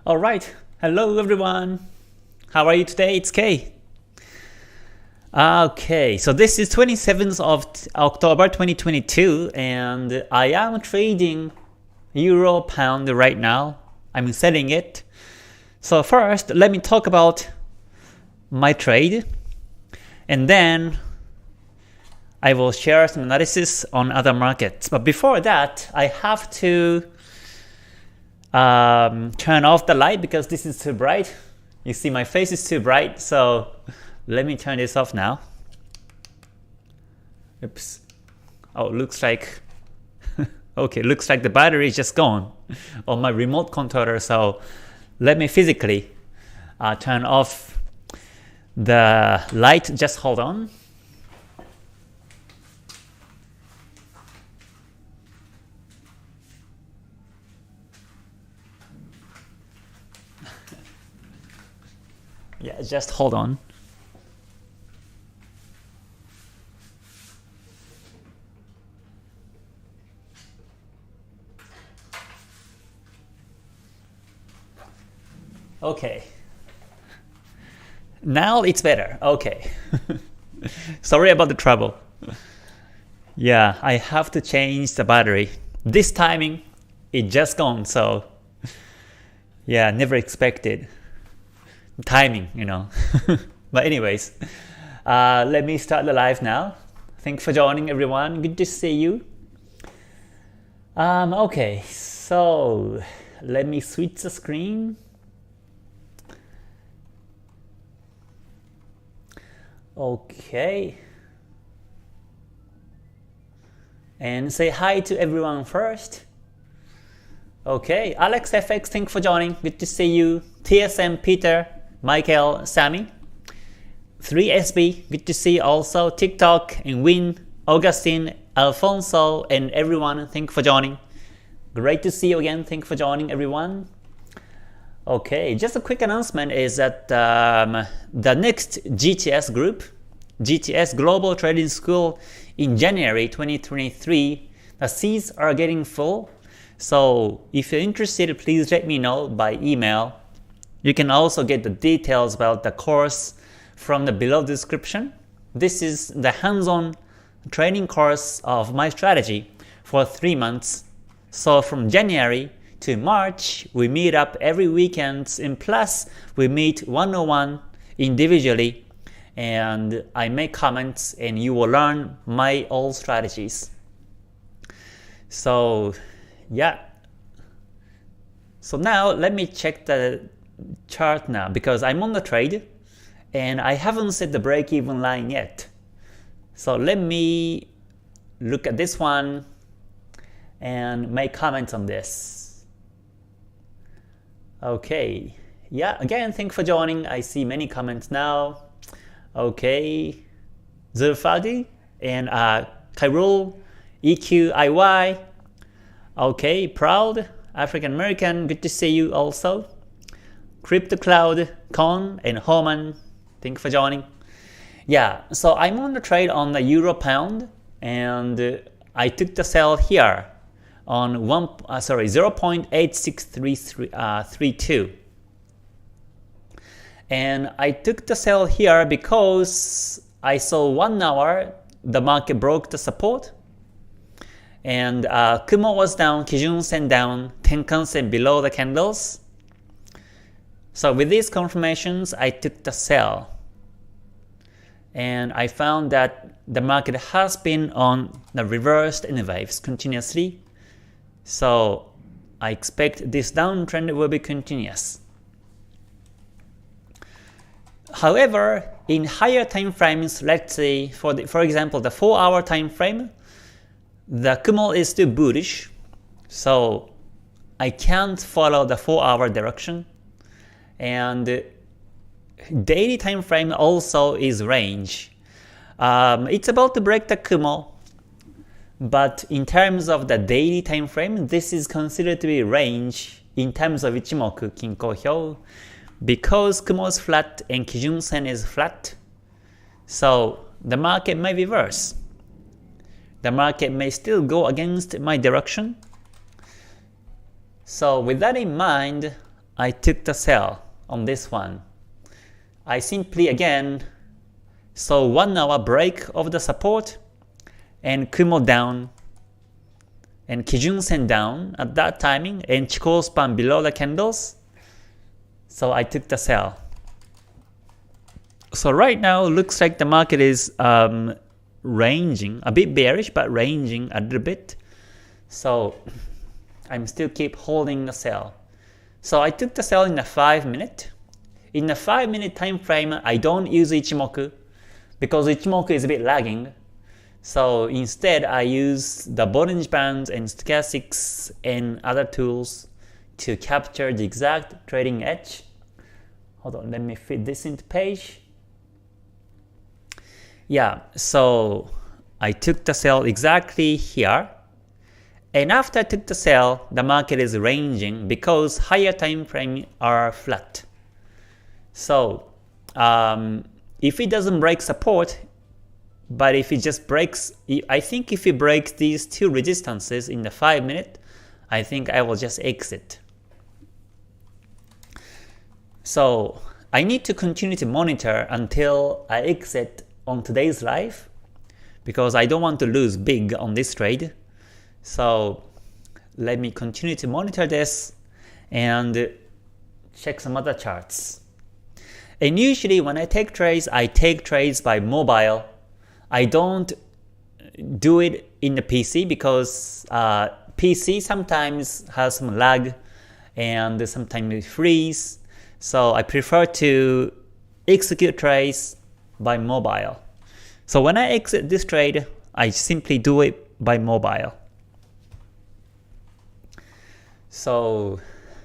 Alright, hello everyone. How are you today? It's Kei. Okay, so this is 27th of October 2022 and I am trading Euro Pound right now. I'm selling it. So first, let me talk about my trade and then I will share some analysis on other markets. But before that, I have to turn off the light because this is too bright. You see my face is too bright, so let me turn this off now. Oops. Oh, looks like okay, looks like the battery is just gone on my remote controller, so let me physically turn off the light. Just hold on. Yeah, just hold on. Okay. Now it's better. Okay. Sorry about the trouble. Yeah, I have to change the battery. This timing, it just gone, so yeah, never expected. Timing, you know. But anyways, let me start the live now. Thanks for joining everyone. Good to see you. Okay, so let me switch the screen. Okay. And say hi to everyone first. Okay, Alex FX, thanks for joining. Good to see you. TSM Peter, Michael, Sammy, 3SB, good to see you also. TikTok and Win, Augustine, Alfonso, and everyone, thank you for joining. Great to see you again. Thank you for joining everyone. Okay, just a quick announcement is that the next GTS group, GTS Global Trading School in January 2023, the seats are getting full. So if you're interested, please let me know by email. You can also get the details about the course from the below description. This is the hands-on training course of my strategy for 3 months. So from January to March, we meet up every weekend, and plus we meet one-on-one individually, and I make comments and you will learn my old strategies. So yeah. So now let me check the chart now because I'm on the trade and I haven't set the break-even line yet. So let me look at this one and make comments on this. Okay, yeah, again, thanks for joining. I see many comments now. Okay, Zulfadi and Kyrul, EQIY. Okay, Proud, African American, good to see you also. Crypto Cloud, Con, and Homan, thank you for joining. Yeah, so I'm on the trade on the Euro Pound, and I took the sell here on 0.863332. And I took the sell here because I saw 1 hour the market broke the support, and Kumo was down, Kijun Sen down, Tenkan Sen below the candles. So with these confirmations, I took the sell. And I found that the market has been on the reversed N waves continuously. So I expect this downtrend will be continuous. However, in higher time frames, let's say for example the 4-hour time frame, the Kumo is still bullish. So I can't follow the 4-hour direction. And daily time frame also is range. It's about to break the Kumo, but in terms of the daily time frame, this is considered to be range in terms of Ichimoku Kinko Hyo, because Kumo is flat and Kijun Sen is flat. So the market may reverse. The market may still go against my direction. So with that in mind, I took the sell on this one. I simply again saw 1 hour break of the support and Kumo down and Kijun Sen down at that timing and Chikou span below the candles. So I took the sell. So right now looks like the market is ranging, a bit bearish but ranging a little bit. So I'm still keep holding the sell. So I took the sell in the 5 minute. In the 5 minute time frame, I don't use Ichimoku because Ichimoku is a bit lagging. So instead I use the Bollinger Bands and stochastics and other tools to capture the exact trading edge. Hold on, let me fit this into page. Yeah, so I took the sell exactly here. And after I took the sell, the market is ranging because higher time frame are flat. So if it doesn't break support, but if it just breaks, I think if it breaks these two resistances in the 5 minute, I think I will just exit. So I need to continue to monitor until I exit on today's live because I don't want to lose big on this trade. So let me continue to monitor this and check some other charts. And usually when I take trades by mobile. I don't do it in the PC because PC sometimes has some lag and sometimes it freeze. So I prefer to execute trades by mobile. So when I exit this trade, I simply do it by mobile. So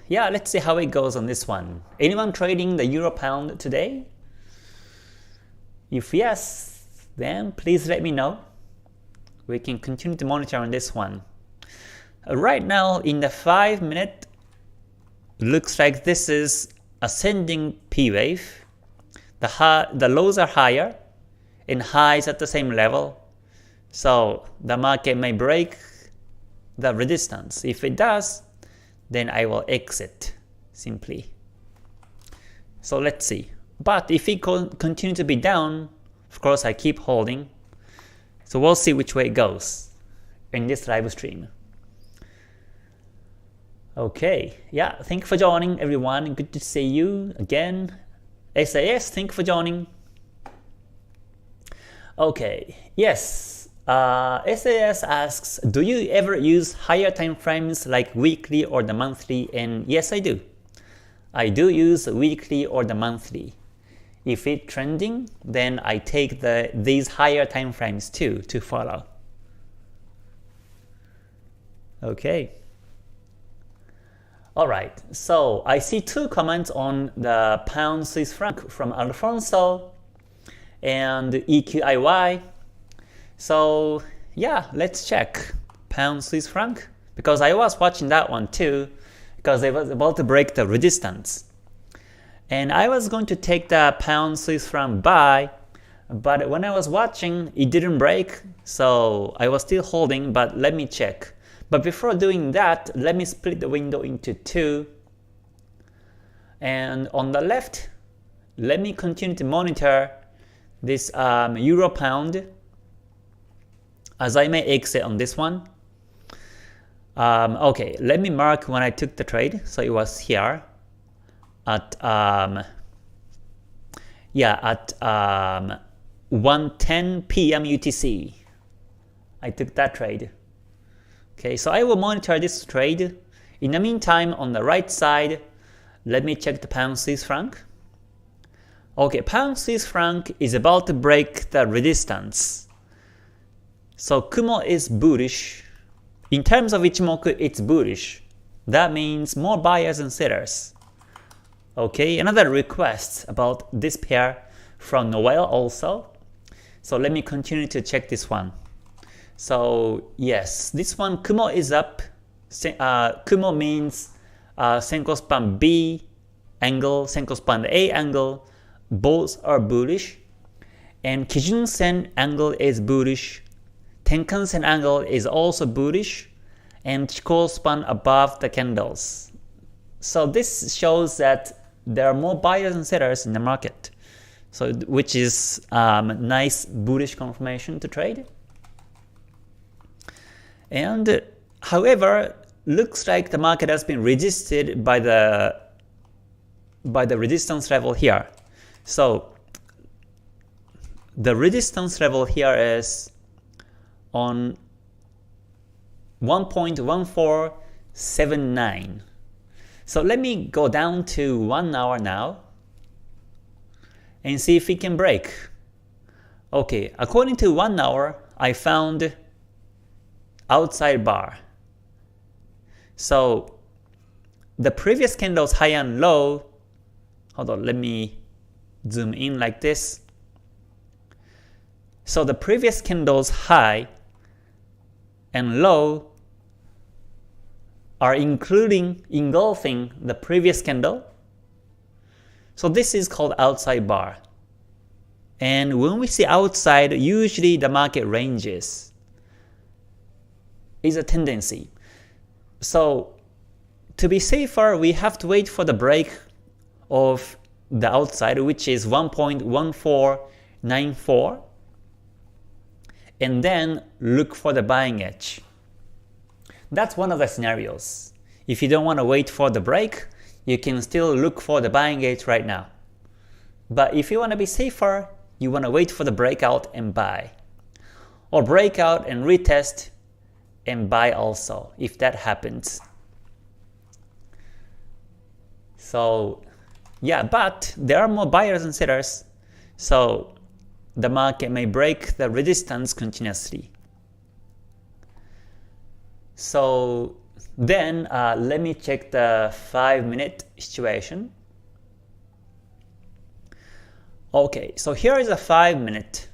yeah, let's see how it goes on this one. Anyone trading the Euro Pound today? If yes, then please let me know. We can continue to monitor on this one. Right now in the 5 minute, looks like this is ascending P wave. The lows are higher and highs at the same level. So the market may break the resistance. If it does, then I will exit simply. So let's see. But if it continue to be down, of course I keep holding. So we'll see which way it goes in this live stream. Okay, yeah, thank you for joining everyone. Good to see you again. SAS, thank you for joining. Okay, yes. SAS asks, do you ever use higher time frames like weekly or the monthly? And yes, I do. I do use weekly or the monthly. If it's trending, then I take these higher time frames too to follow. Okay. Alright, so I see two comments on the pound Swiss franc from Alfonso and EQIY. So yeah, let's check pound Swiss franc because I was watching that one too because it was about to break the resistance. And I was going to take the pound Swiss franc buy, but when I was watching, it didn't break, so I was still holding, but let me check. But before doing that, let me split the window into two. And on the left, let me continue to monitor this Euro Pound as I may exit on this one. Okay, let me mark when I took the trade. So it was here at 1:10 p.m. UTC. I took that trade. Okay, so I will monitor this trade. In the meantime, on the right side, let me check the pound Swiss franc. Okay, pound Swiss franc is about to break the resistance. So Kumo is bullish. In terms of Ichimoku, it's bullish. That means more buyers and sellers. Okay, another request about this pair from Noel also. So let me continue to check this one. So yes, this one Kumo is up. Kumo means Senko span B angle, Senko span A angle. Both are bullish. And Kijun Sen angle is bullish. Tenkan Sen angle is also bullish. And Chikou span above the candles. So this shows that there are more buyers and sellers in the market, so which is nice bullish confirmation to trade. And however, looks like the market has been resisted by the resistance level here. So the resistance level here is on 1.1479. So let me go down to 1 hour now and see if we can break. Okay, according to 1 hour, I found outside bar. So the previous candle's high and low, hold on, let me zoom in like this. So the previous candle's high and low are engulfing the previous candle. So this is called outside bar. And when we see outside, usually the market ranges is a tendency. So to be safer, we have to wait for the break of the outside, which is 1.1494, and then look for the buying edge. That's one of the scenarios. If you don't want to wait for the break, you can still look for the buying edge right now. But if you want to be safer, you want to wait for the breakout and buy. Or breakout and retest and buy also, if that happens. So yeah, but there are more buyers and sellers, so the market may break the resistance continuously. So then let me check the 5-minute situation. Okay, so here is a 5-minute.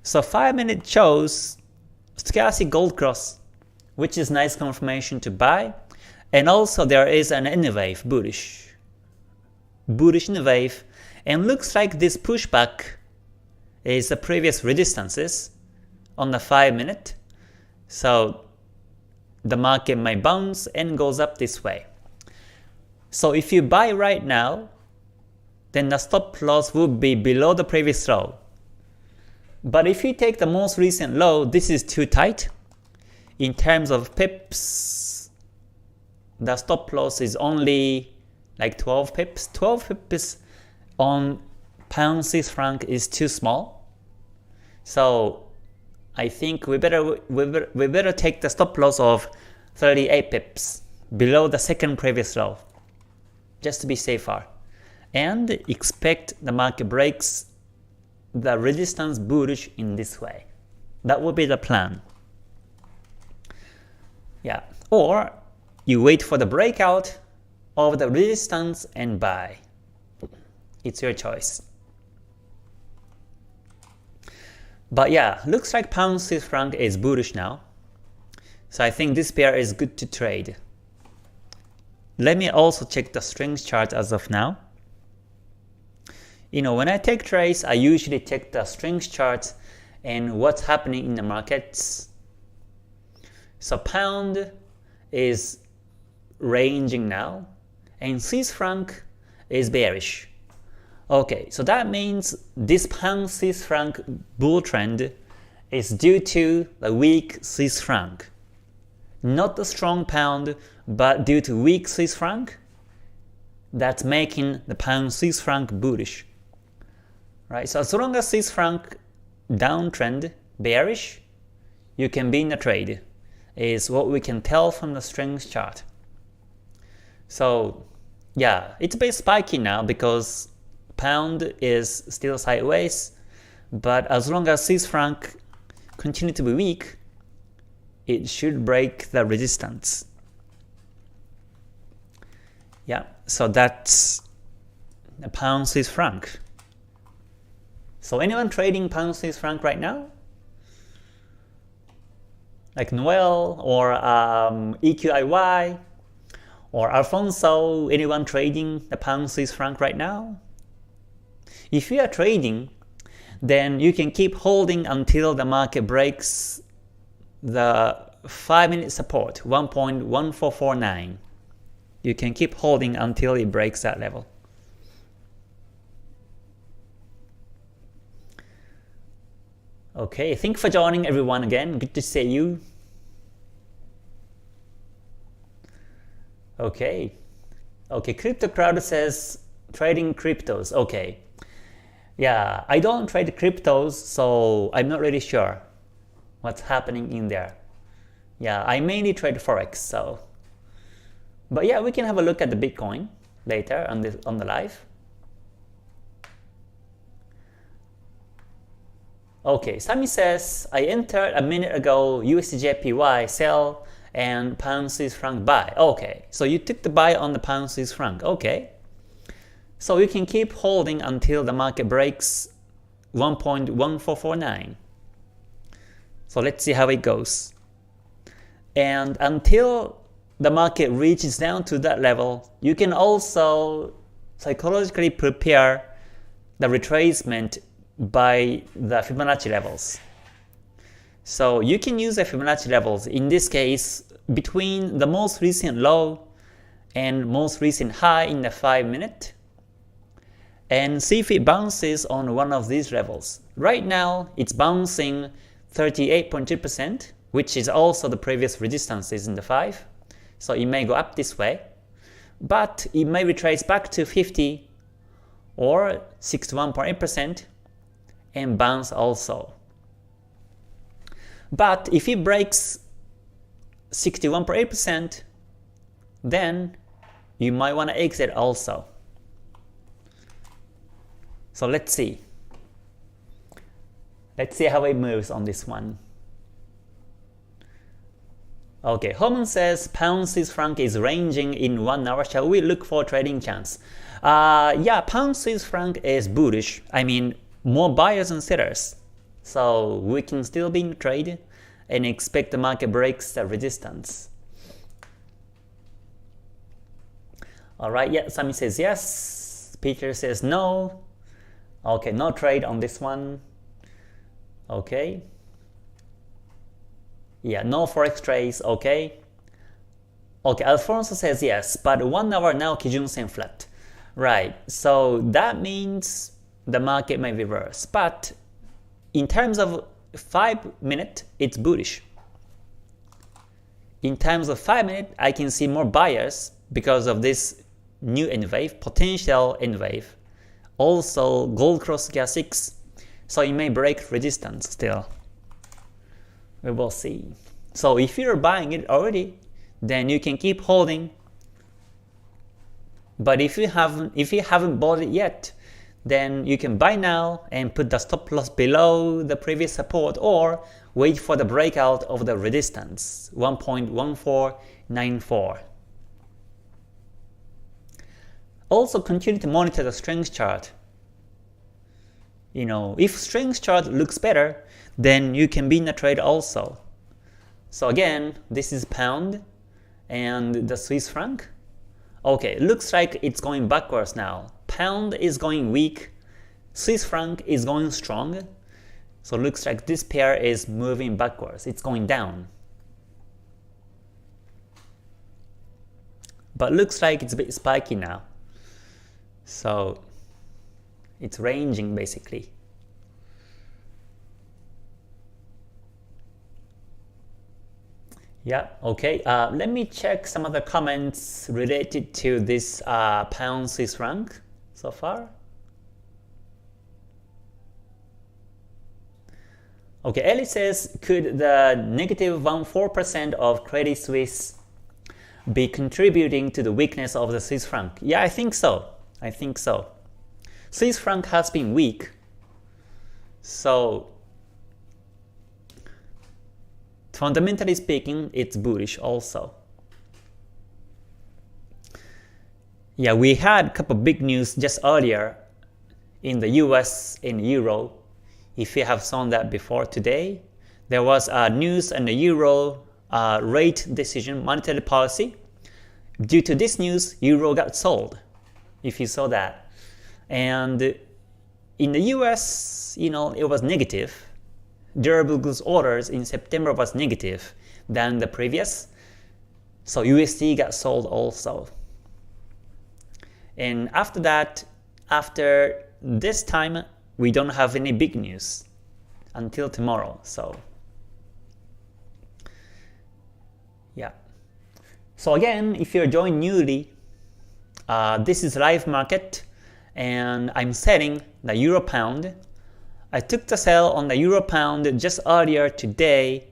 So 5-minute shows stochastic gold cross, which is nice confirmation to buy. And also there is an N wave, bullish N wave, and looks like this pushback is the previous resistances on the 5-minute. So the market might bounce and goes up this way. So if you buy right now, then the stop loss would be below the previous low. But if you take the most recent low, this is too tight. In terms of pips, the stop loss is only like 12 pips. 12 pips on pound Swiss franc is too small. So I think we better take the stop loss of 38 pips below the second previous low, just to be safer, and expect the market breaks the resistance bullish in this way. That would be the plan. Yeah, or you wait for the breakout of the resistance and buy. It's your choice. But yeah, looks like pound Swiss franc is bullish now. So I think this pair is good to trade. Let me also check the strength chart as of now. You know, when I take trades, I usually check the strength chart and what's happening in the markets. So pound is ranging now, and Swiss franc is bearish. Okay, so that means this pound Swiss franc bull trend is due to the weak Swiss franc. Not the strong pound, but due to weak Swiss franc, that's making the pound Swiss franc bullish. Right, so as long as Swiss franc downtrend bearish, you can be in the trade, is what we can tell from the strength chart. So yeah, it's a bit spiky now because pound is still sideways, but as long as Swiss franc continue to be weak, it should break the resistance. Yeah, so that's the pound Swiss franc. So anyone trading pound Swiss franc right now? Like Noel or EQIY or Alfonso, anyone trading the pound Swiss franc right now? If you are trading, then you can keep holding until the market breaks the 5-minute support, 1.1449. You can keep holding until it breaks that level. Okay, thank you for joining everyone again. Good to see you. Okay. Okay, Crypto Crowd says trading cryptos. Okay. Yeah, I don't trade cryptos, so I'm not really sure what's happening in there. Yeah, I mainly trade Forex, so. But yeah, we can have a look at the Bitcoin later on the live. Okay, Sami says, I entered a minute ago USDJPY sell and pound Swiss franc buy. Okay, so you took the buy on the pound Swiss franc. Okay, so you can keep holding until the market breaks 1.1449. So let's see how it goes. And until the market reaches down to that level, you can also psychologically prepare the retracement by the Fibonacci levels. So you can use the Fibonacci levels, in this case, between the most recent low and most recent high in the 5 minute, and see if it bounces on one of these levels. Right now, it's bouncing 38.2%, which is also the previous resistances in the 5. So it may go up this way, but it may retrace back to 50 or 61.8% and bounce also. But if it breaks 61.8%, then you might want to exit also. So let's see. Let's see how it moves on this one. Okay, Homan says pound Swiss franc is ranging in 1 hour. Shall we look for trading chance? Yeah, pound Swiss franc is bullish. I mean, more buyers and sellers. So we can still be in trade and expect the market breaks the resistance. Alright, yeah, Sami says yes. Peter says no. Okay, no trade on this one. Okay. Yeah, no Forex trades, okay. Okay, Alfonso says yes, but 1 hour now Kijun Sen flat. Right, so that means the market may reverse, but in terms of 5 minute, it's bullish. In terms of 5 minute, I can see more buyers because of this new N wave, potential N wave. Also, gold cross gas 6, so it may break resistance still. We will see. So if you're buying it already, then you can keep holding. But if you haven't bought it yet, then you can buy now and put the stop loss below the previous support, or wait for the breakout of the resistance 1.1494. Also continue to monitor the strength chart. You know, if strength chart looks better, then you can be in a trade also. So again, this is pound and the Swiss franc. Okay, looks like it's going backwards now. Pound is going weak, Swiss franc is going strong. So looks like this pair is moving backwards, it's going down. But looks like it's a bit spiky now. So it's ranging basically. Yeah, okay. Let me check some other comments related to this pound Swiss franc so far. Okay, Ellie says, could the negative 1.4% of Credit Suisse be contributing to the weakness of the Swiss franc? Yeah, I think so. I think so. Swiss franc has been weak, so fundamentally speaking, it's bullish also. Yeah, we had a couple big news just earlier in the US and Euro. If you have seen that before today, there was news on the Euro rate decision, monetary policy. Due to this news, Euro got sold, if you saw that. And in the US, you know, it was negative. Durable goods orders in September was negative than the previous. So USD got sold also. And after that, after this time, we don't have any big news until tomorrow. So yeah. So again, if you're joined newly, this is live market, and I'm selling the euro pound. I took the sell on the euro pound just earlier today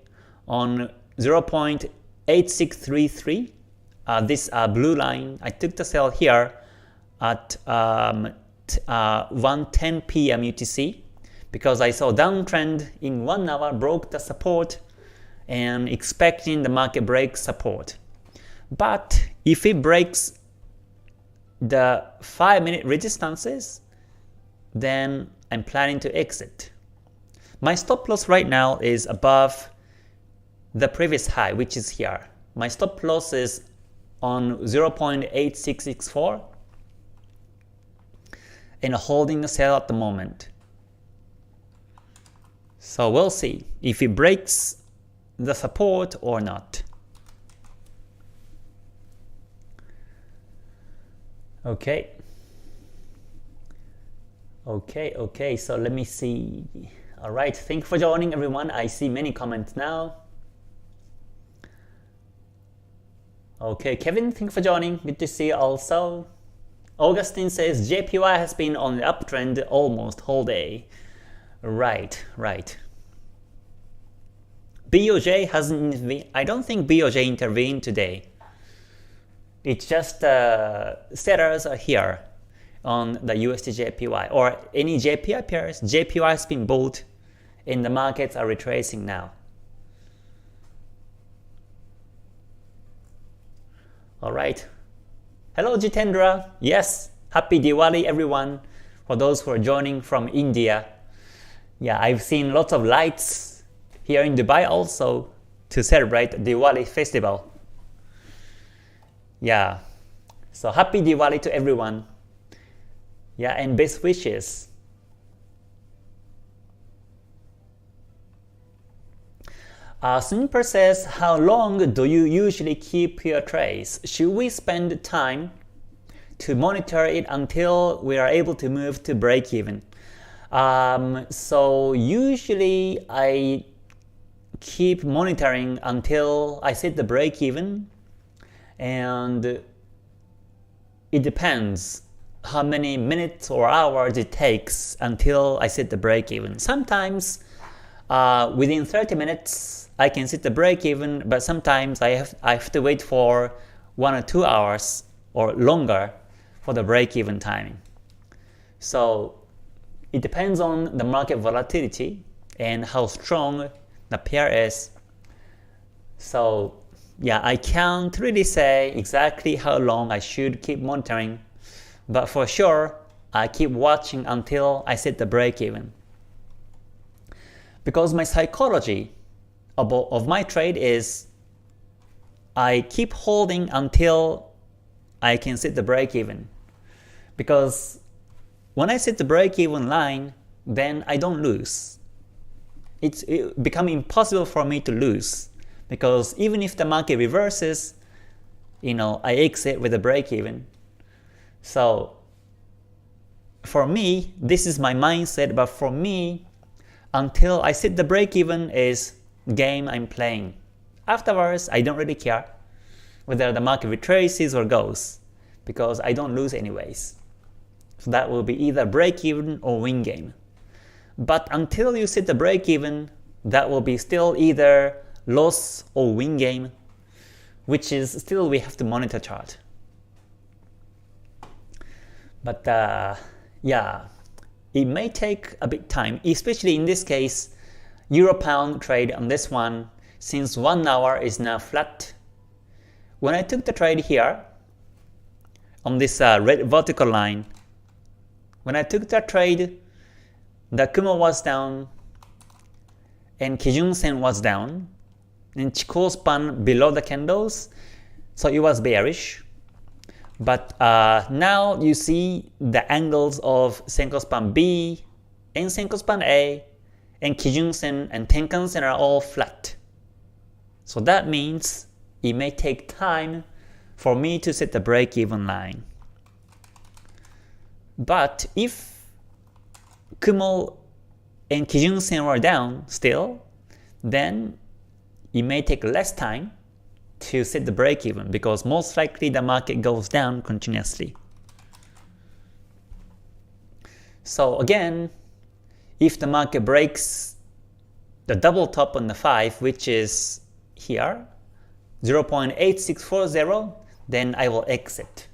on 0.8633. This blue line, I took the sell here at 1:10 p.m. UTC because I saw downtrend in 1 hour, broke the support, and expecting the market break support. But if it breaks the 5-minute resistances, then I'm planning to exit. My stop loss right now is above the previous high, which is here. My stop loss is on 0.8664 and holding the sell at the moment. So we'll see if it breaks the support or not. Okay. Okay, so let me see. Alright, thank you for joining everyone. I see many comments now. Okay, Kevin, thank you for joining. Good to see you also. Augustine says JPY has been on the uptrend almost whole day. Right. BOJ hasn't intervened. I don't think BOJ intervened today. It's just sellers are here on the USD JPY or any JPY pairs. JPY has been bought and the markets are retracing now. Alright. Hello Jitendra. Yes, happy Diwali everyone for those who are joining from India. Yeah, I've seen lots of lights here in Dubai also to celebrate Diwali festival. Yeah, so happy Diwali to everyone. Yeah, and best wishes. Snipper says, how long do you usually keep your trades? Should we spend time to monitor it until we are able to move to break even? So usually I keep monitoring until I set the break even, and it depends how many minutes or hours it takes until I set the break even. Sometimes within 30 minutes I can set the break even, but sometimes I have to wait for 1 or 2 hours or longer for the break even timing. So it depends on the market volatility and how strong the pair is. So yeah, I can't really say exactly how long I should keep monitoring, but for sure I keep watching until I set the break even. Because my psychology of my trade is I keep holding until I can set the break even. Because when I set the break even line, then I don't lose. It becomes impossible for me to lose, because even if the market reverses, I exit with a break even. So for me, this is my mindset, but for me, until I set the break even is game I'm playing. Afterwards, I don't really care whether the market retraces or goes, because I don't lose anyways. So that will be either break even or win game. But until you set the break even, that will be still either loss or win game, which is still we have to monitor chart. But yeah, it may take a bit time, especially in this case, Euro Pound trade on this one, since 1 hour is now flat. When I took the trade here on this red vertical line, when I took that trade, the Kumo was down and Kijun Sen was down, and Chikou span below the candles, so it was bearish. But now you see the angles of Senko span B and Senko span A and Kijun Sen and Tenkan Sen are all flat. So that means it may take time for me to set the break-even line. But if Kumo and Kijun Sen are down still, then it may take less time to set the break even because most likely the market goes down continuously. So again, if the market breaks the double top on the 5, which is here, 0.8640, then I will exit.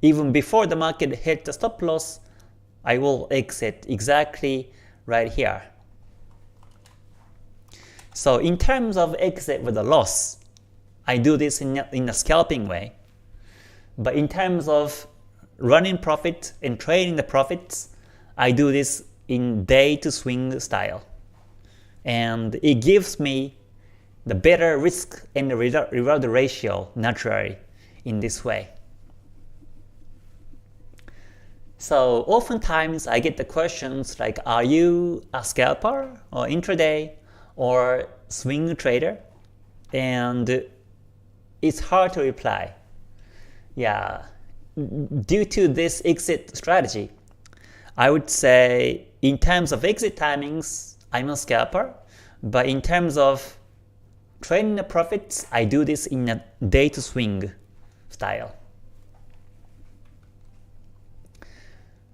Even before the market hit the stop loss, I will exit exactly right here. So in terms of exit with a loss, I do this in a scalping way. But in terms of running profit and trading the profits, I do this in day to swing style. And it gives me the better risk and reward ratio naturally in this way. So oftentimes I get the questions like, are you a scalper or intraday or swing trader? And it's hard to reply. Yeah, due to this exit strategy, I would say in terms of exit timings, I'm a scalper, but in terms of trading the profits, I do this in a day to swing style.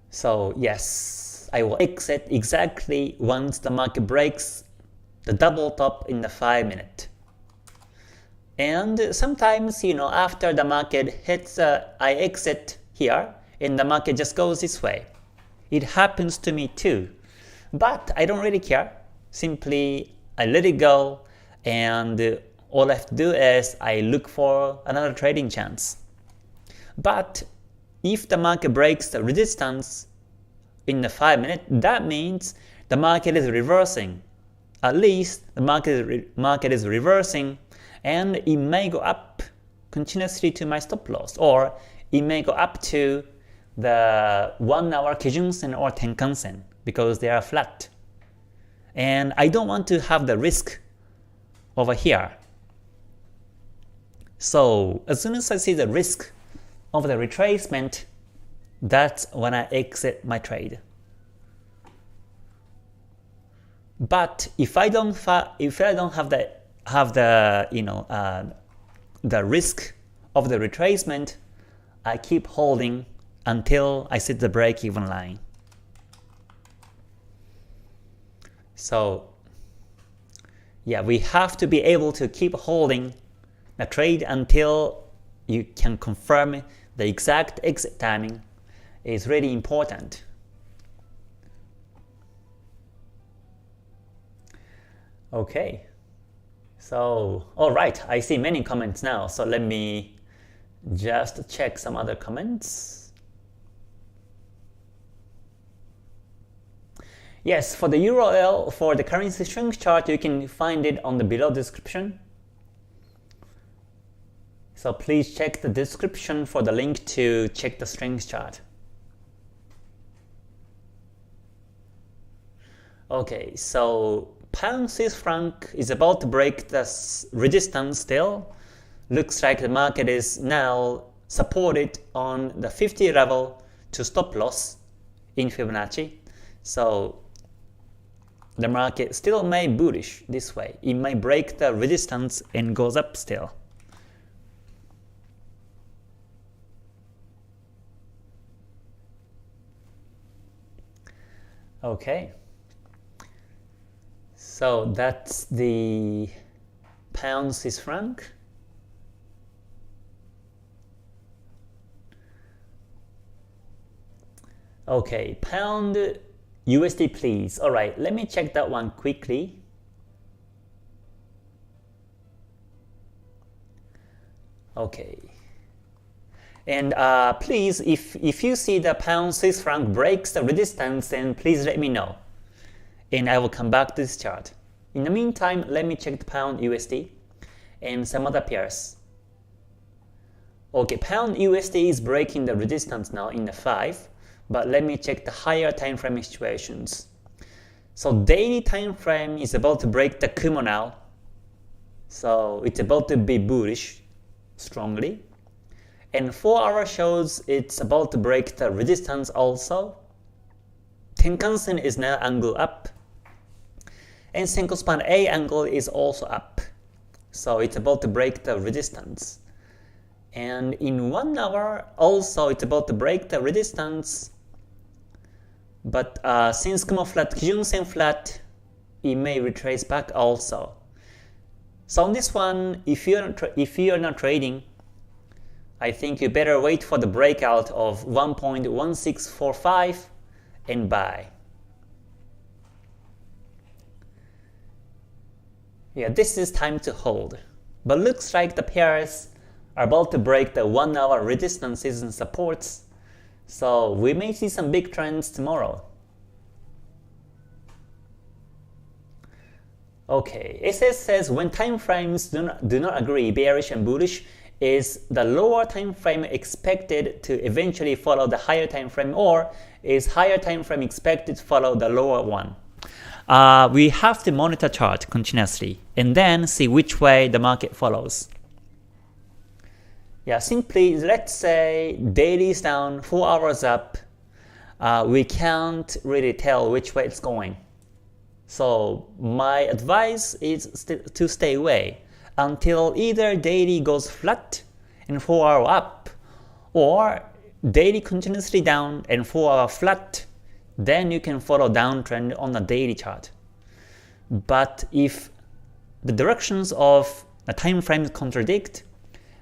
So yes, I will exit exactly once the market breaks the double top in the 5-minute. And sometimes, after the market hits, I exit here and the market just goes this way. It happens to me too. But I don't really care. Simply, I let it go and all I have to do is I look for another trading chance. But if the market breaks the resistance in the 5-minute, that means the market is reversing. At least the market is reversing, and it may go up continuously to my stop loss, or it may go up to the 1-hour Kijun Sen or Tenkan Sen because they are flat. And I don't want to have the risk over here. So as soon as I see the risk of the retracement, that's when I exit my trade. But if I don't have the risk of the retracement, I keep holding until I set the break-even line. So yeah, we have to be able to keep holding the trade until you can confirm the exact exit timing. Is really important. Okay, so alright, I see many comments now, so let me just check some other comments. Yes, for the URL for the currency strength chart, you can find it on the below description. So please check the description for the link to check the strength chart. Okay, so pound Swiss franc is about to break the resistance still. Looks like the market is now supported on the 50 level to stop loss in Fibonacci. So the market still may bullish this way. It may break the resistance and goes up still. Okay. So that's the pound Swiss franc. Okay, pound USD please. Alright, let me check that one quickly. Okay. And please, if you see the pound Swiss franc breaks the resistance, then please let me know. And I will come back to this chart. In the meantime, let me check the pound USD and some other pairs. Okay, pound USD is breaking the resistance now in the 5, but let me check the higher time frame situations. So daily time frame is about to break the Kumo now. So it's about to be bullish strongly. And 4 hour shows it's about to break the resistance also. Tenkan-sen is now angle up. And Senko span A angle is also up. So it's about to break the resistance. And in 1 hour also it's about to break the resistance. But since Kumo flat, Kijun-sen flat, it may retrace back also. So on this one, if you're not trading, I think you better wait for the breakout of 1.1645 and buy. Yeah, this is time to hold. But looks like the pairs are about to break the 1 hour resistances and supports. So we may see some big trends tomorrow. Okay, SS says when time frames do not agree, bearish and bullish, is the lower time frame expected to eventually follow the higher time frame, or is higher time frame expected to follow the lower one? We have to monitor chart continuously and then see which way the market follows. Yeah, simply let's say daily is down, 4 hours up, we can't really tell which way it's going. So my advice is to stay away until either daily goes flat and 4 hour up, or daily continuously down and 4 hour flat. Then you can follow downtrend on the daily chart. But if the directions of the time frames contradict,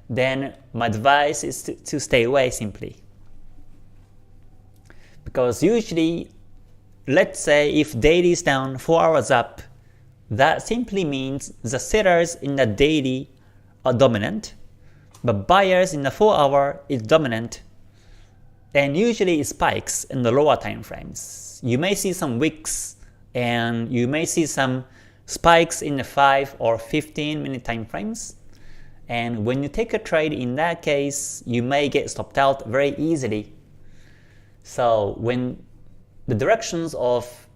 then my advice is to stay away simply. Because usually, let's say if daily is down, 4 hours up, that simply means the sellers in the daily are dominant, but buyers in the 4 hour is dominant, and usually it spikes in the lower time frames. You may see some wicks, and you may see some spikes in the 5 or 15 minute time frames. And when you take a trade in that case, you may get stopped out very easily. So when the directions of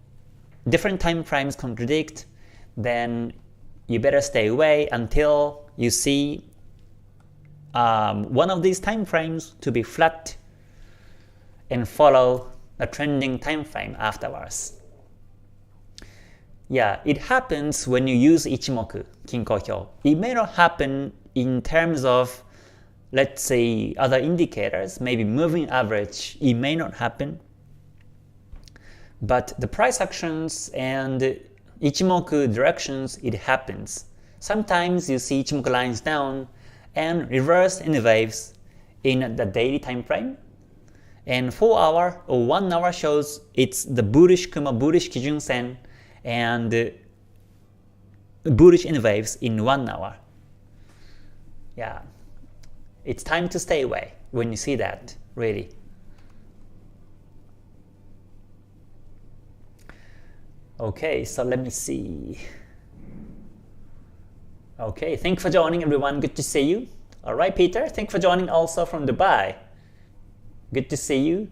different time frames contradict, then you better stay away until you see one of these time frames to be flat and follow a trending time frame afterwards. Yeah, it happens when you use Ichimoku, Kinko Hyo. It may not happen in terms of, let's say, other indicators, maybe moving average, it may not happen. But the price actions and Ichimoku directions, it happens. Sometimes you see Ichimoku lines down and reverse in waves in the daily time frame. And 4 hour or 1 hour shows it's the bullish Kumo, bullish Kijun Sen, and bullish in waves in 1 hour. Yeah, it's time to stay away when you see that, really. Okay, so let me see. Okay, thanks for joining everyone, good to see you. Alright Peter, thanks for joining also from Dubai. Good to see you.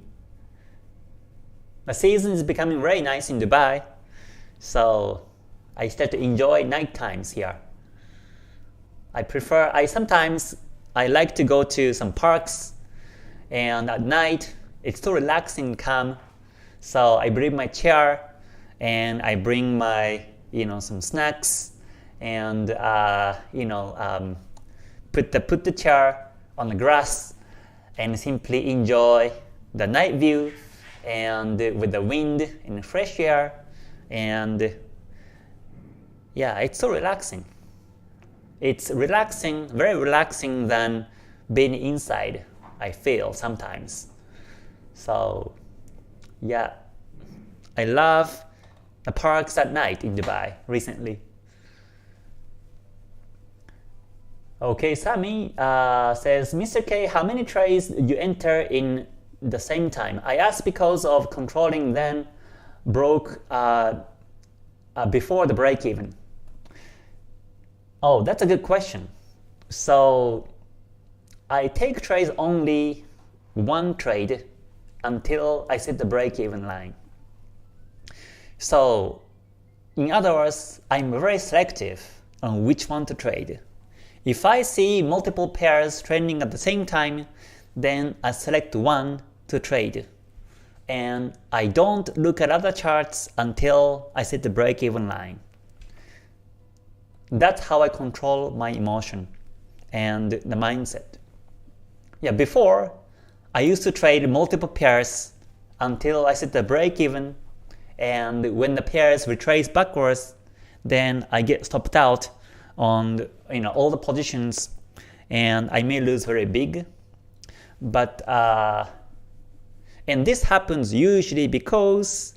The season is becoming very nice in Dubai, so I start to enjoy night times here. Sometimes I like to go to some parks, and at night it's so relaxing and calm. So I bring my chair and I bring my some snacks and put the chair on the grass and simply enjoy the night view and with the wind and fresh air, and yeah, it's so relaxing. It's relaxing, very relaxing than being inside, I feel sometimes. So yeah, I love the parks at night in Dubai recently. Okay, Sami says, Mr. K, how many trades you enter in the same time? I asked because of controlling then broke before the break even. Oh, that's a good question. So I take trades only one trade until I set the break even line. So in other words, I'm very selective on which one to trade. If I see multiple pairs trending at the same time, then I select one to trade. And I don't look at other charts until I set the break-even line. That's how I control my emotion and the mindset. Yeah, before, I used to trade multiple pairs until I set the break-even, and when the pairs retrace backwards, then I get stopped out on all the positions, and I may lose very big. But and this happens usually because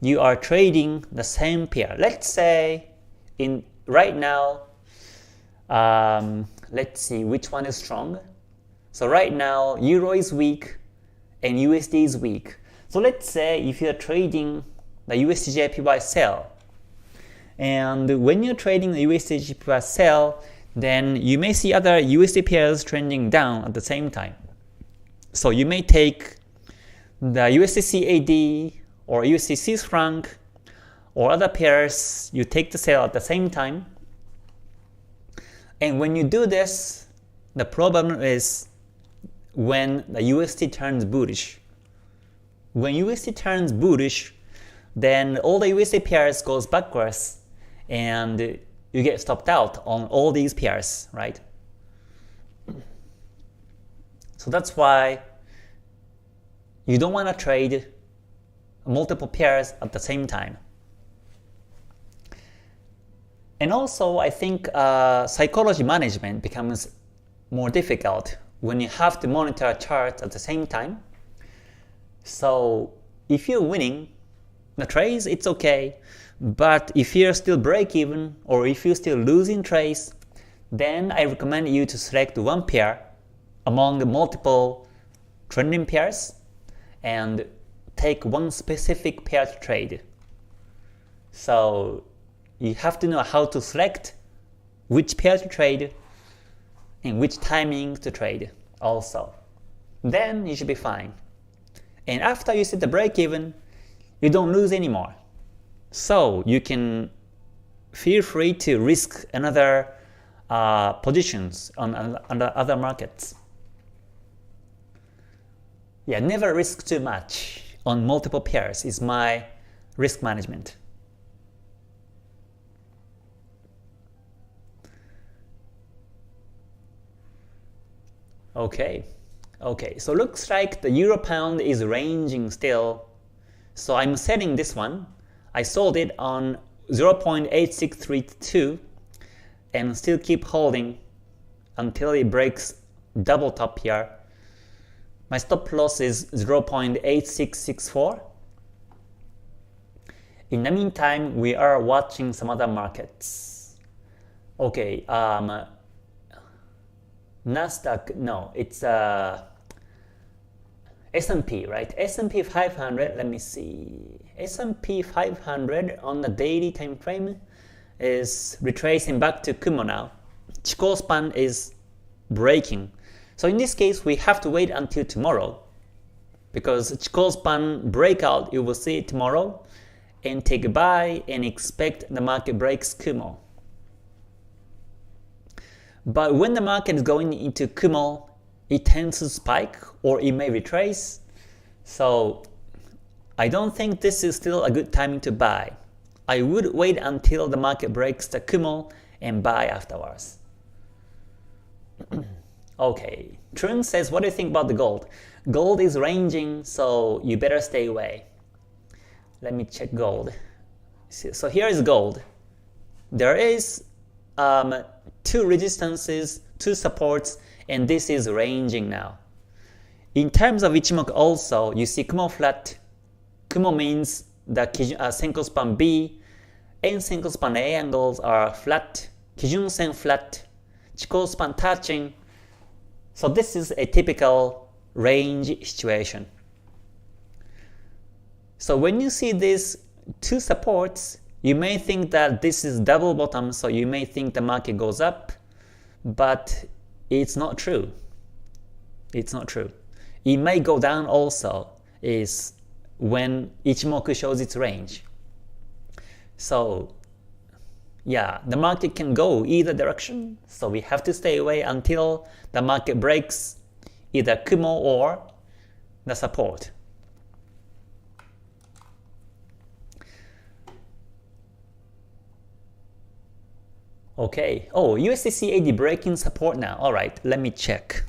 you are trading the same pair. Let's say right now, let's see which one is strong. So right now, Euro is weak and USD is weak. So let's say if you're trading the USDJPY sell, and when you're trading the USDJPY sell, then you may see other USD pairs trending down at the same time. So you may take the USD CAD or USD Swiss franc or other pairs, you take the sell at the same time. And when you do this, the problem is when the USD turns bullish. When USD turns bullish, then all the USD pairs goes backwards and you get stopped out on all these pairs, right? So that's why you don't want to trade multiple pairs at the same time. And also, I think psychology management becomes more difficult when you have to monitor charts at the same time. So if you're winning the trades, it's okay. But if you're still break-even or if you're still losing trades, then I recommend you to select one pair among the multiple trending pairs and take one specific pair to trade. So you have to know how to select which pair to trade and which timing to trade also. Then you should be fine. And after you set the break-even, you don't lose anymore. So you can feel free to risk another positions on other markets. Yeah, never risk too much on multiple pairs is my risk management. Okay, so looks like the Euro Pound is ranging still. So I'm selling this one. I sold it on 0.8632 and still keep holding until it breaks double top here. My stop loss is 0.8664. In the meantime, we are watching some other markets. Okay, Nasdaq, no, it's S&P, right? S&P 500, let me see. S&P 500 on the daily time frame is retracing back to Kumo now. Chikou span is breaking. So in this case, we have to wait until tomorrow because Chikou span breakout, you will see it tomorrow and take a buy and expect the market breaks Kumo. But when the market is going into Kumo, it tends to spike or it may retrace. So I don't think this is still a good timing to buy. I would wait until the market breaks the Kumo and buy afterwards. Okay, Trun says, what do you think about the gold? Gold is ranging, so you better stay away. Let me check gold. So here is gold. There is 2 resistances, 2 supports, and this is ranging now. In terms of Ichimoku also, you see Kumo flat. Kumo means the Senko span B and Senko span A angles are flat, Kijun Sen flat, Chikou span touching. So this is a typical range situation. So when you see these 2 supports, you may think that this is double bottom, so you may think the market goes up, but it's not true. It's not true. It may go down also is when Ichimoku shows its range. So yeah, the market can go either direction, so we have to stay away until the market breaks either Kumo or the support. Okay. Oh, USD CAD breaking support now. Alright, let me check.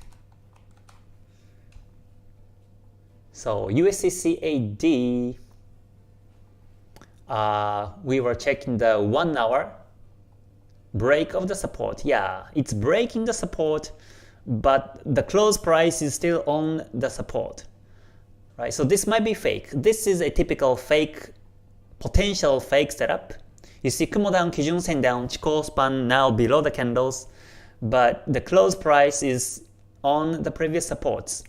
So USD CAD, we were checking the 1 hour break of the support. Yeah, it's breaking the support, but the close price is still on the support. Right? So this might be fake. This is a typical fake, potential fake setup. You see Kumo down, Kijun Sen down, Chikou span now below the candles, but the close price is on the previous supports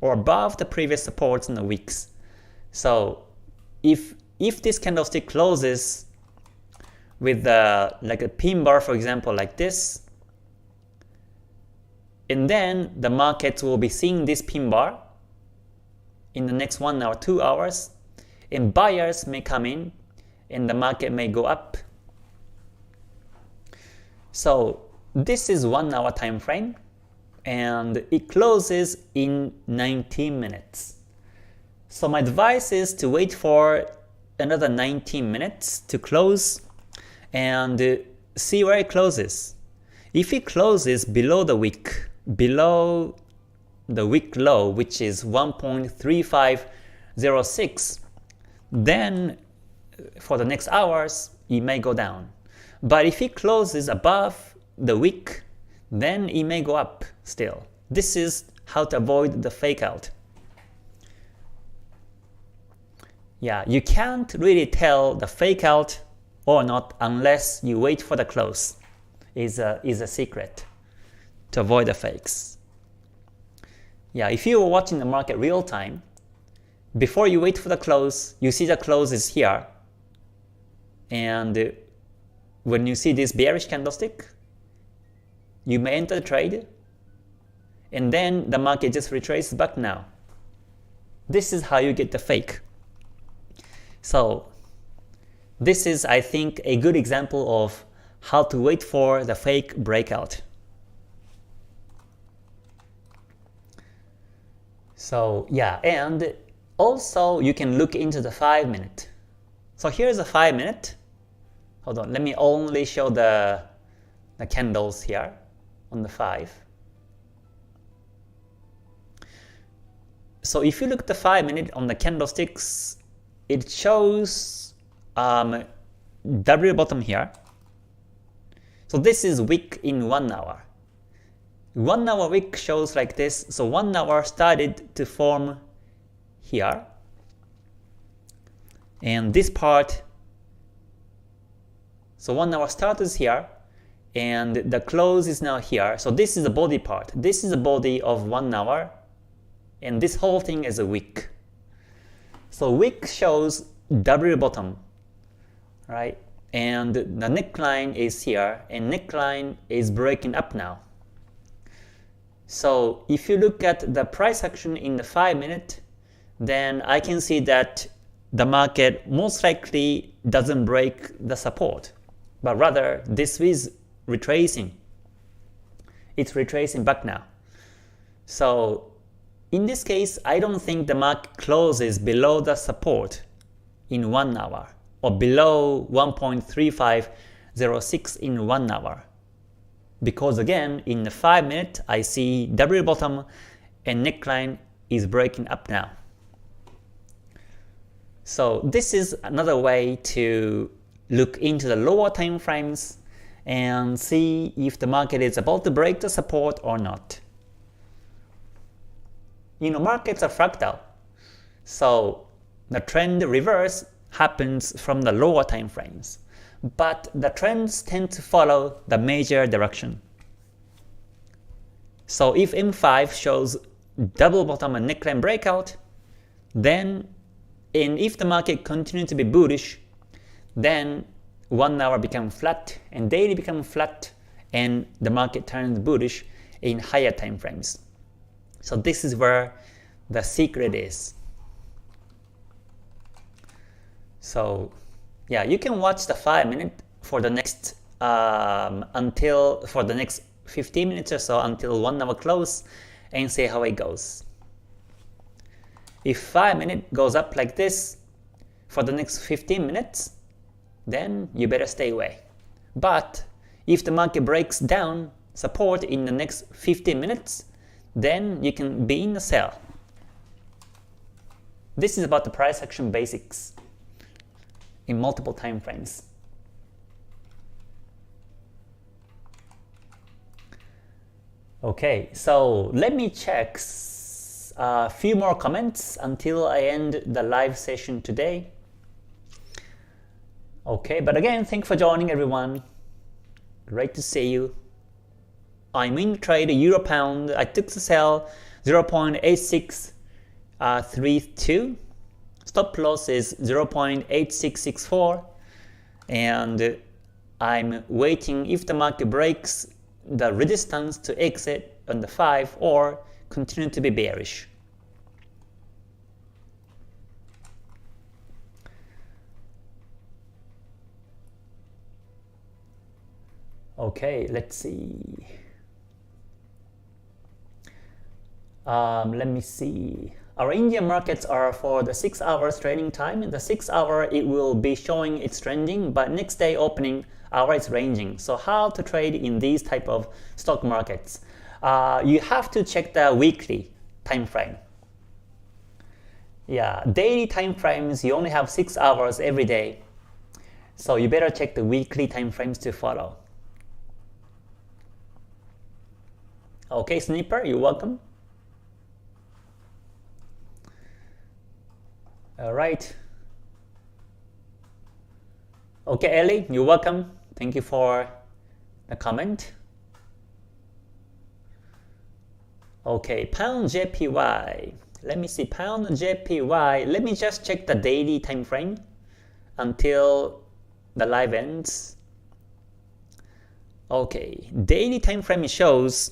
or above the previous supports in the wicks. So if this candlestick closes with like a pin bar, for example, like this, and then the markets will be seeing this pin bar in the next 1 hour, 2 hours, and buyers may come in and the market may go up. So this is 1 hour time frame and it closes in 19 minutes. So my advice is to wait for another 19 minutes to close and see where it closes. If it closes below the wick low, which is 1.3506, then for the next hours, it may go down. But if it closes above the wick, then it may go up still. This is how to avoid the fake out. Yeah, you can't really tell the fake out or not unless you wait for the close. Is a secret to avoid the fakes. Yeah, if you were watching the market real time, before you wait for the close, you see the close is here. And when you see this bearish candlestick, you may enter the trade, and then the market just retraces back now. This is how you get the fake. So this is, I think, a good example of how to wait for the fake breakout. So yeah, and also you can look into the 5 minute. So here's a 5 minute. Hold on, let me only show the candles here on the 5. So if you look at the 5 minute on the candlesticks, it shows W bottom here. So this is wick in 1 hour. 1 hour wick shows like this. So 1 hour started to form here. And this part, so 1 hour start is here, and the close is now here. So this is the body part. This is the body of 1 hour, and this whole thing is a wick. So wick shows W bottom, right? And the neckline is here, and neckline is breaking up now. So if you look at the price action in the 5 minute, then I can see that the market most likely doesn't break the support, but rather this is retracing. It's retracing back now. So in this case, I don't think the market closes below the support in 1 hour or below 1.3506 in 1 hour. Because again, in the 5 minute, I see W bottom and neckline is breaking up now. So this is another way to look into the lower time frames and see if the market is about to break the support or not. You know, markets are fractal. So the trend reverse happens from the lower time frames. But the trends tend to follow the major direction. So if M5 shows double bottom and neckline breakout, then and if the market continues to be bullish, then 1 hour becomes flat and daily becomes flat, and the market turns bullish in higher time frames. So this is where the secret is. So yeah, you can watch the 5 minute for the next for the next 15 minutes or so until 1 hour close, and see how it goes. If 5 minutes goes up like this for the next 15 minutes, then you better stay away. But if the market breaks down support in the next 15 minutes, then you can be in the sell. This is about the price action basics in multiple time frames. Okay, so let me check a few more comments until I end the live session today. Okay, but again, thanks for joining everyone. Great to see you. I'm in trade Euro Pound. I took the sell 0.8632. Stop loss is 0.8664. And I'm waiting if the market breaks the resistance to exit on the 5 or continue to be bearish. Okay, let's see. Let me see. Our Indian markets are for the 6 hours trading time. In the 6 hour, it will be showing it's trending, but next day opening hour is ranging. So how to trade in these type of stock markets? You have to check the weekly time frame. Yeah, daily time frames, you only have 6 hours every day. So you better check the weekly time frames to follow. Okay, Snipper, you're welcome. All right. Okay, Ellie, you're welcome. Thank you for the comment. Okay, Pound JPY. Let me see, Pound JPY. Let me just check the daily time frame until the live ends. Okay, daily time frame shows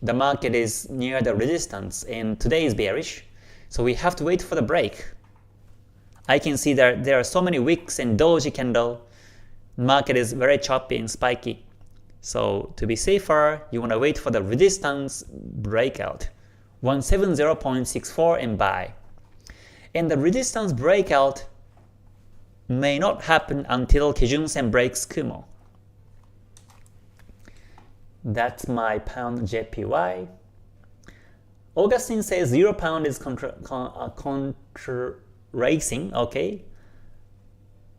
the market is near the resistance and today is bearish. So we have to wait for the break. I can see that there are so many wicks and doji candle. Market is very choppy and spiky. So to be safer, you want to wait for the resistance breakout. 170.64 and buy. And the resistance breakout may not happen until Kijun-sen breaks Kumo. That's my Pound JPY. Augustine says Euro Pound is racing, okay.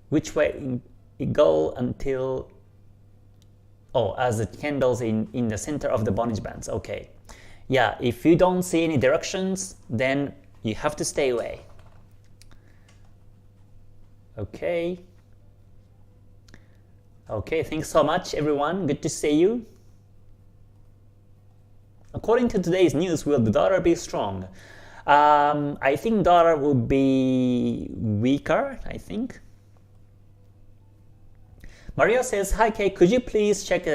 Which way it go until, oh, as the candles in the center of the Bollinger Bands, okay. Yeah, if you don't see any directions, then you have to stay away. Okay. Okay, thanks so much everyone, good to see you. According to today's news, will the dollar be strong? I think dollar will be weaker, I think. Mario says, hi Kay, could you please check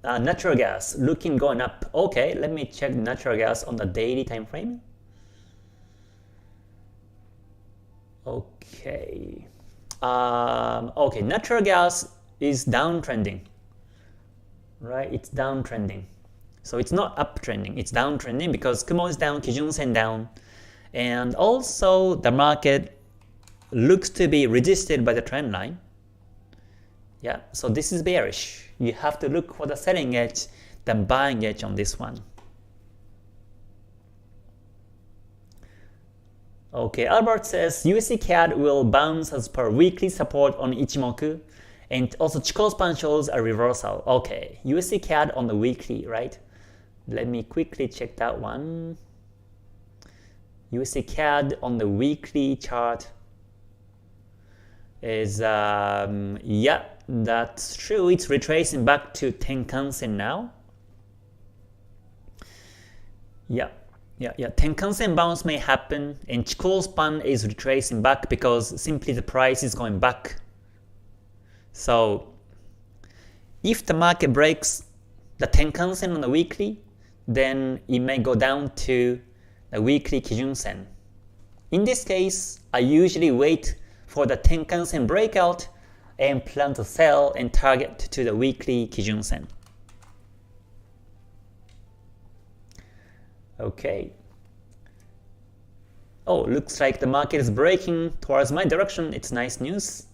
natural gas looking going up? Okay, let me check natural gas on the daily time frame. Okay. Okay, natural gas is downtrending. Right, it's downtrending. So it's not uptrending, it's downtrending because Kumo is down, Kijun-sen down. And also the market looks to be resisted by the trend line. Yeah, so this is bearish. You have to look for the selling edge, then buying edge on this one. Okay, Albert says USD CAD will bounce as per weekly support on Ichimoku, and also Chikou span shows a reversal. Okay, USD CAD on the weekly, right? Let me quickly check that one. USD CAD on the weekly chart is, yeah, that's true. It's retracing back to Tenkan-sen now. Yeah. Tenkan-sen bounce may happen, and Chikou span is retracing back because simply the price is going back. So if the market breaks the Tenkan-sen on the weekly, then it may go down to the weekly Kijun-sen. In this case, I usually wait for the Tenkan-sen breakout and plan to sell and target to the weekly Kijun-sen. Okay. Oh, looks like the market is breaking towards my direction. It's nice news.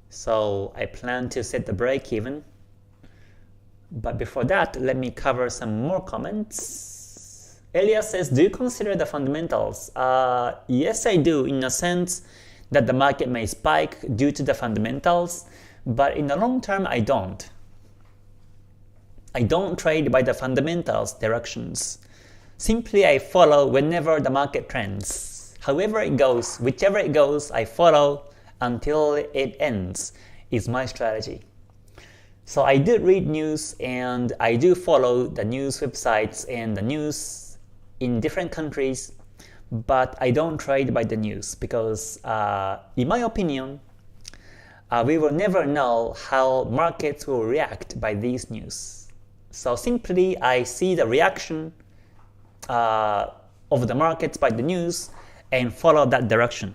So I plan to set the break even. But before that, let me cover some more comments. Elias says, do you consider the fundamentals? Yes, I do, in a sense that the market may spike due to the fundamentals, but in the long term, I don't. I don't trade by the fundamentals directions. Simply, I follow whenever the market trends. However it goes, whichever it goes, I follow until it ends is my strategy. So I do read news and I do follow the news websites and the news in different countries, but I don't trade by the news because in my opinion, we will never know how markets will react by these news. So simply I see the reaction of the markets by the news and follow that direction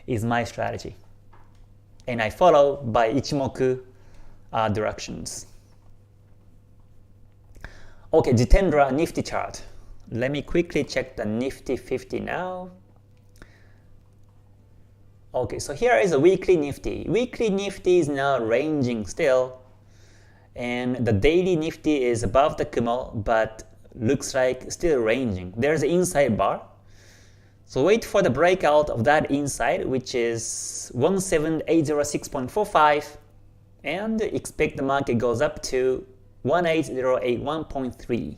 is my strategy. And I follow by Ichimoku directions. Okay, Jitendra Nifty chart. Let me quickly check the Nifty 50 now. Okay, so here is a weekly Nifty. Weekly Nifty is now ranging still, and the daily Nifty is above the Kumo, but looks like still ranging. There's an inside bar. So wait for the breakout of that inside, which is 17806.45, and expect the market goes up to 18081.3.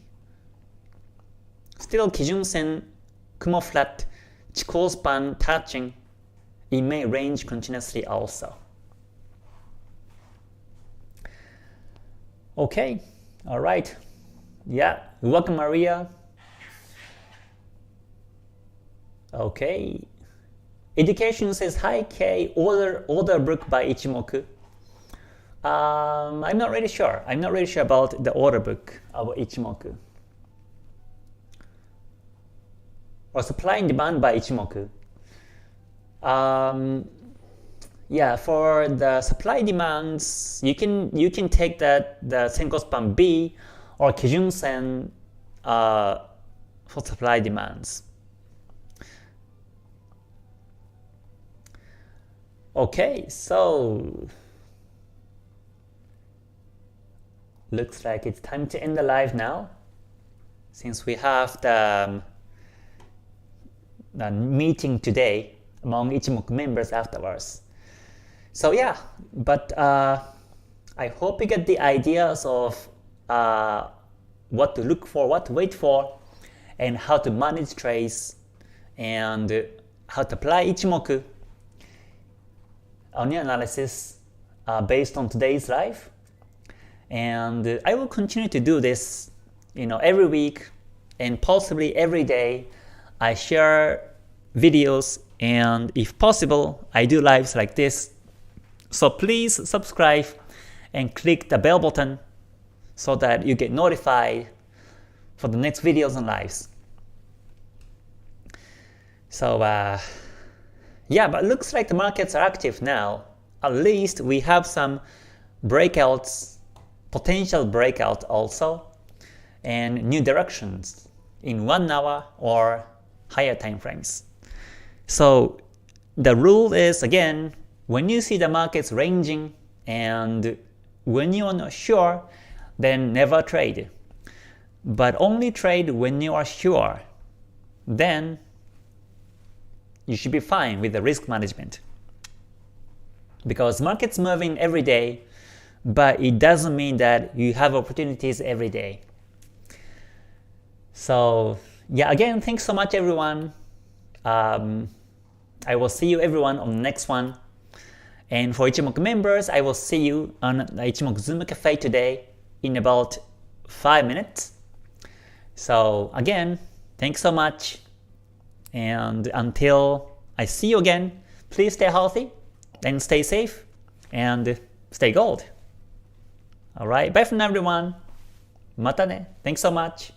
Still Kijun Sen, Kumo flat, Chikou span touching. It may range continuously also. Okay, all right. Yeah, welcome Maria. Okay. Education says, hi K, order book by Ichimoku. I'm not really sure. I'm not really sure about the order book of Ichimoku. Or supply and demand by Ichimoku. Yeah, for the supply demands, you can take the Senko span B or Kijun Sen for supply demands. Okay, so looks like it's time to end the live now, since we have the meeting today among Ichimoku members afterwards. So yeah, but I hope you get the ideas of what to look for, what to wait for, and how to manage trades, and how to apply Ichimoku on your analysis based on today's live. And I will continue to do this, every week and possibly every day. I share videos, and if possible, I do lives like this. So please subscribe and click the bell button so that you get notified for the next videos and lives. So yeah, but it looks like the markets are active now. At least we have some breakouts, potential breakout also, and new directions in 1 hour or higher time frames. So the rule is, again, when you see the markets ranging and when you are not sure, then never trade. But only trade when you are sure. Then you should be fine with the risk management. Because market's moving every day, but it doesn't mean that you have opportunities every day. So yeah, again, thanks so much everyone. I will see you everyone on the next one. And for Ichimoku members, I will see you on the Ichimoku Zoom Cafe today in about 5 minutes. So again, thanks so much. And until I see you again, please stay healthy and stay safe and stay gold. Alright, bye for now everyone. Mata ne. Thanks so much.